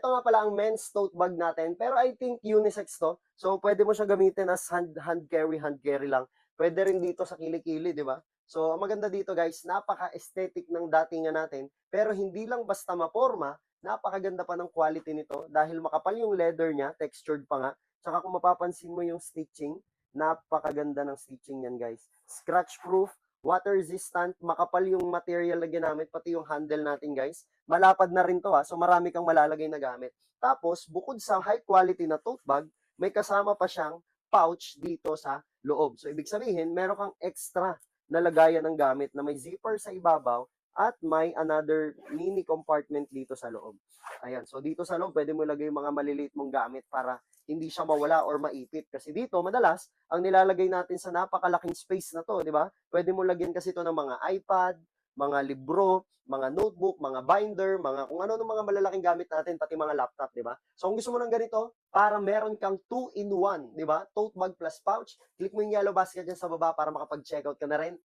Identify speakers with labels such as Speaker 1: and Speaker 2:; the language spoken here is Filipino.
Speaker 1: Ito nga pala ang men's tote bag natin, pero I think unisex 'to. So, pwede mo siya gamitin as hand carry lang. Pwede rin dito sa kilikili, 'di ba? So, ang maganda dito guys, napaka-aesthetic ng datingan natin, pero hindi lang basta maporma, napakaganda pa ng quality nito dahil makapal yung leather niya, textured pa nga. Tsaka kung mapapansin mo yung stitching, napakaganda ng stitching niyan guys. Scratch proof, water resistant, makapal yung material na ginamit, pati yung handle natin guys. Malapad na rin to ha, so marami kang malalagay na gamit. Tapos, bukod sa high quality na tote bag, may kasama pa siyang pouch dito sa loob. So, ibig sabihin, meron kang extra na lagayan ng gamit na may zipper sa ibabaw at may another mini compartment dito sa loob. Ayan, so dito sa loob, pwede mo ilagay yung mga maliliit mong gamit para hindi siya mawala or maipit. Kasi dito, madalas, ang nilalagay natin sa napakalaking space na to, di ba? Pwede mo lagyan kasi ito ng mga iPad, mga libro, mga notebook, mga binder, mga kung ano ng mga malalaking gamit natin, pati mga laptop, di ba? So, kung gusto mo ng ganito, para meron kang 2-in-1, di ba? Tote bag plus pouch, click mo yung yellow basket dyan sa baba para makapag-checkout ka na rin